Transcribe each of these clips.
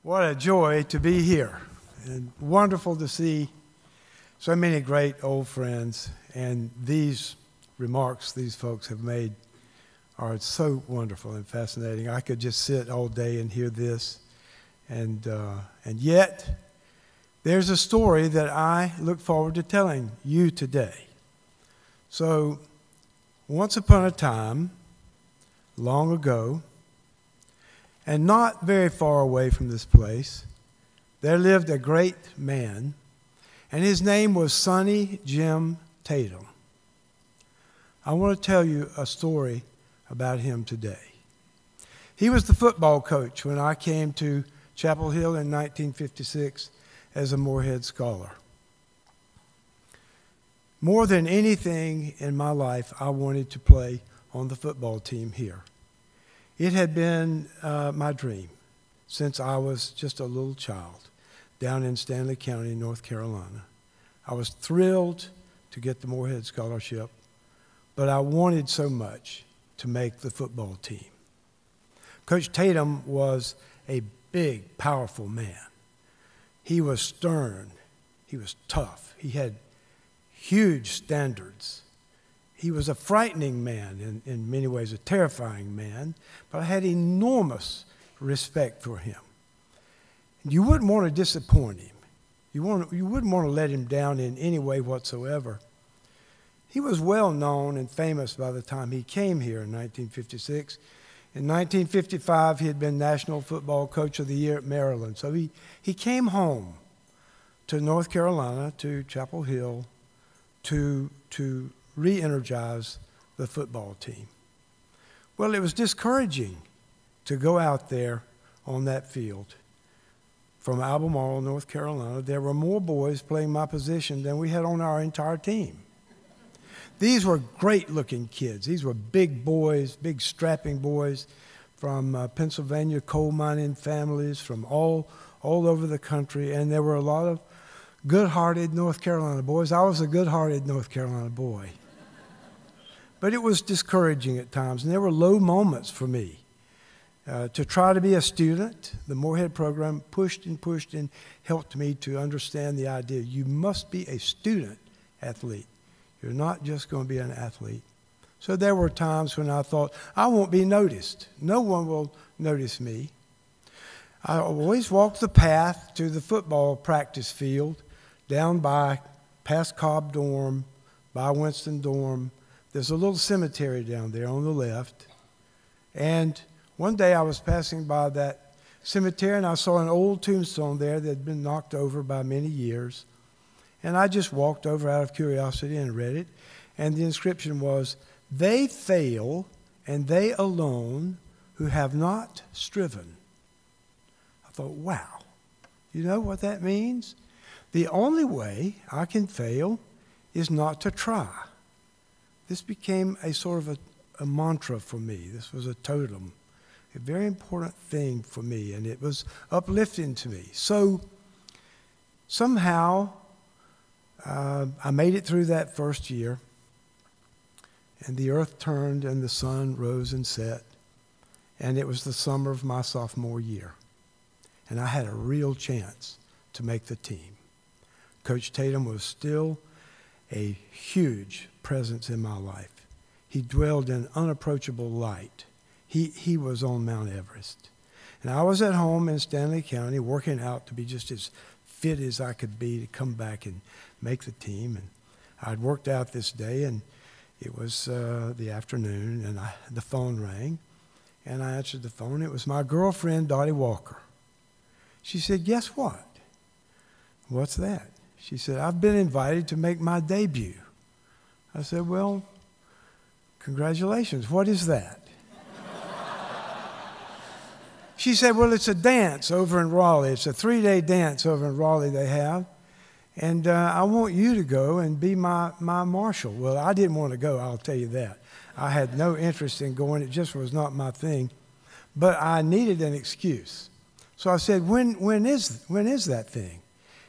What a joy to be here, and wonderful to see so many great old friends. And these remarks these folks have made are so wonderful and fascinating. I could just sit all day and hear this, and yet there's a story that I look forward to telling you today. So, once upon a time, long ago, and not very far away from this place, there lived a great man, and his name was Sonny Jim Tatum. I want to tell you a story about him today. He was the football coach when I came to Chapel Hill in 1956 as a Morehead scholar. More than anything in my life, I wanted to play on the football team here. It had been my dream since I was just a little child down in Stanley County, North Carolina. I was thrilled to get the Morehead Scholarship, but I wanted so much to make the football team. Coach Tatum was a big, powerful man. He was stern. He was tough. He had huge standards. He was a frightening man, in many ways a terrifying man, but I had enormous respect for him. You wouldn't want to disappoint him. You wouldn't want to let him down in any way whatsoever. He was well known and famous by the time he came here in 1956. In 1955, he had been National Football Coach of the Year at Maryland. So he came home to North Carolina, to Chapel Hill, to re-energize the football team. Well, it was discouraging to go out there on that field. From Alumni, North Carolina, there were more boys playing my position than we had on our entire team. These were great-looking kids. These were big boys, big strapping boys from Pennsylvania coal mining families from all over the country, and there were a lot of good-hearted North Carolina boys. I was a good-hearted North Carolina boy. But it was discouraging at times, and there were low moments for me. To try to be a student, the Morehead program pushed and helped me to understand the idea you must be a student athlete. You're not just going to be an athlete. So there were times when I thought, I won't be noticed. No one will notice me. I always walked the path to the football practice field down by past Cobb Dorm, by Winston Dorm. There's a little cemetery down there on the left. And one day I was passing by that cemetery and I saw an old tombstone there that had been knocked over by many years. And I just walked over out of curiosity and read it. And the inscription was, "They fail, and they alone who have not striven." I thought, wow, you know what that means? The only way I can fail is not to try. This became a sort of a mantra for me. This was a totem, a very important thing for me, and it was uplifting to me. So somehow I made it through that first year, and the earth turned and the sun rose and set, and it was the summer of my sophomore year, and I had a real chance to make the team. Coach Tatum was still a huge presence in my life. He dwelled in unapproachable light. He was on Mount Everest. And I was at home in Stanley County working out to be just as fit as I could be to come back and make the team. And I'd worked out this day, and it was the afternoon, and the phone rang. And I answered the phone. It was my girlfriend, Dottie Walker. She said, "Guess what?" "What's that?" She said, "I've been invited to make my debut." I said, "Well, congratulations. What is that?" She said, "Well, it's a dance over in Raleigh. It's a 3-day dance over in Raleigh they have. And I want you to go and be my marshal." Well, I didn't want to go, I'll tell you that. I had no interest in going. It just was not my thing. But I needed an excuse. So I said, when is that thing?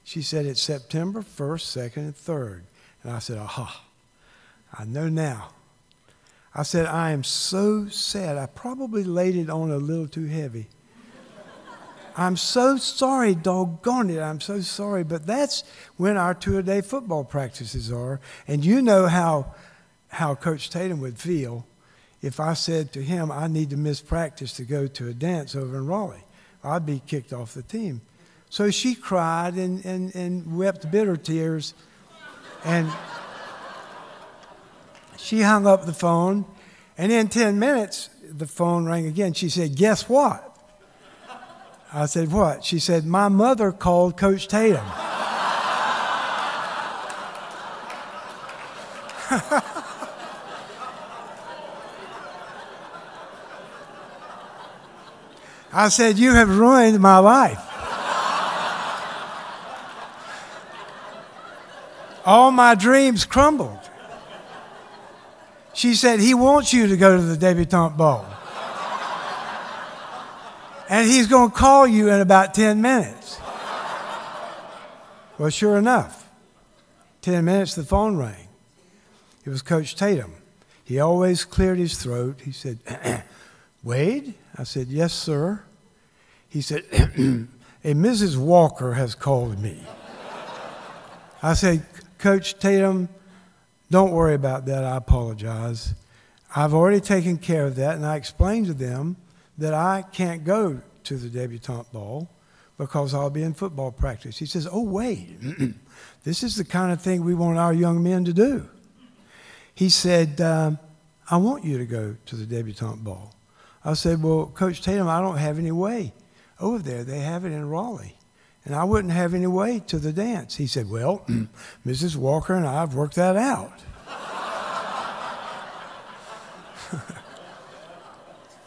She said, "It's September 1st, 2nd, and 3rd. And I said, "Aha, I know now." I said, "I am so sad. I probably laid it on a little too heavy." I'm so sorry, doggone it, I'm so sorry. But that's when our two-a-day football practices are. And you know how Coach Tatum would feel if I said to him, I need to miss practice to go to a dance over in Raleigh. I'd be kicked off the team. So she cried and wept bitter tears. And she hung up the phone. And in 10 minutes, the phone rang again. She said, guess what? I said, what? She said, my mother called Coach Tatum. I said, you have ruined my life. All my dreams crumbled. She said, he wants you to go to the debutante ball. And he's going to call you in about 10 minutes. Well, sure enough, 10 minutes the phone rang. It was Coach Tatum. He always cleared his throat. He said, Wade? I said, yes, sir. He said, a Mrs. Walker has called me. I said, Coach Tatum, don't worry about that. I apologize. I've already taken care of that, and I explained to them that I can't go to the debutante ball because I'll be in football practice. He says, oh, Wade, this is the kind of thing we want our young men to do. He said, I want you to go to the debutante ball. I said, well, Coach Tatum, I don't have any way over there. They have it in Raleigh. And I wouldn't have any way to the dance. He said, well, Mrs. Walker and I have worked that out.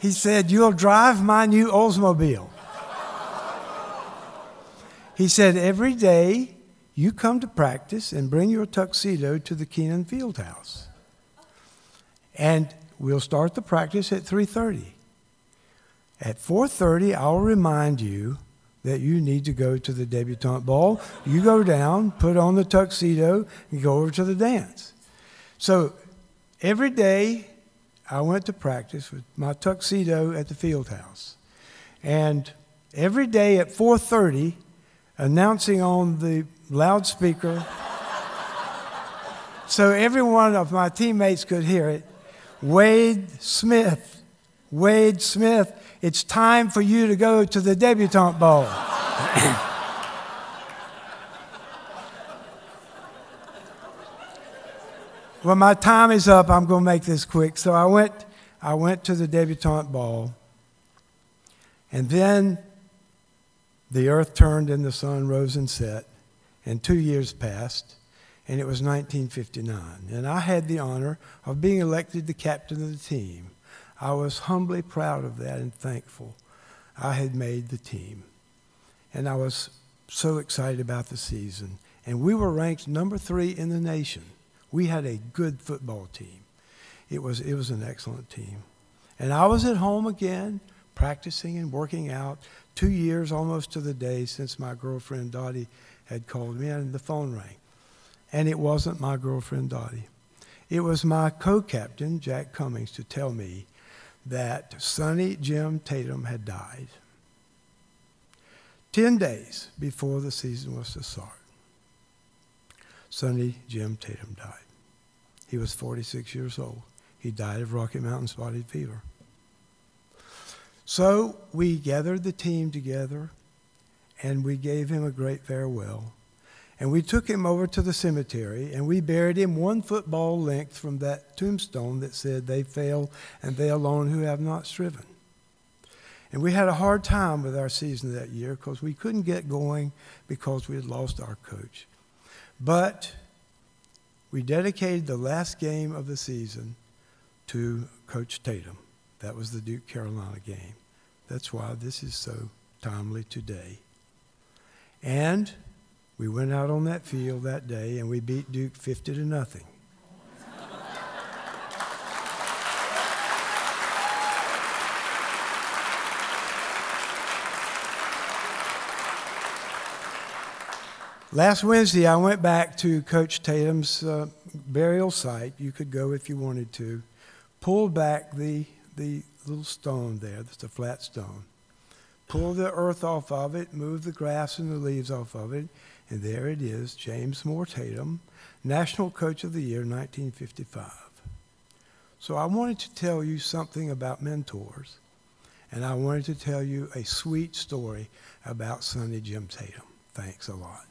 He said, you'll drive my new Oldsmobile. He said, every day you come to practice and bring your tuxedo to the Keenan Field House. And we'll start the practice at 3:30. At 4:30, I'll remind you that you need to go to the debutante ball. You go down, put on the tuxedo, and go over to the dance. So every day I went to practice with my tuxedo at the field house. And every day at 4:30, announcing on the loudspeaker so every one of my teammates could hear it, Wade Smith, it's time for you to go to the debutante ball. Well, my time is up. I'm going to make this quick. So I went to the debutante ball, and then the earth turned and the sun rose and set, and 2 years passed, and it was 1959. And I had the honor of being elected the captain of the team. I was humbly proud of that and thankful I had made the team. And I was so excited about the season. And we were ranked number 3 in the nation. We had a good football team. It was an excellent team. And I was at home again, practicing and working out, 2 years almost to the day since my girlfriend Dottie had called me, and the phone rang. And it wasn't my girlfriend Dottie. It was my co-captain, Jack Cummings, to tell me that Sonny Jim Tatum had died 10 days before the season was to start. Sonny Jim Tatum died. He was 46 years old. He died of Rocky Mountain spotted fever. So we gathered the team together, and we gave him a great farewell. And we took him over to the cemetery, and we buried him 1 football length from that tombstone that said, they fail, and they alone who have not striven. And we had a hard time with our season that year because we couldn't get going because we had lost our coach. But we dedicated the last game of the season to Coach Tatum. That was the Duke Carolina game. That's why this is so timely today. And we went out on that field that day and we beat Duke 50-0. Last Wednesday, I went back to Coach Tatum's burial site. You could go if you wanted to. Pulled back the little stone there, that's a flat stone. pull the earth off of it, move the grass and the leaves off of it, and there it is, James Moore Tatum, National Coach of the Year, 1955. So I wanted to tell you something about mentors, and I wanted to tell you a sweet story about Sonny Jim Tatum. Thanks a lot.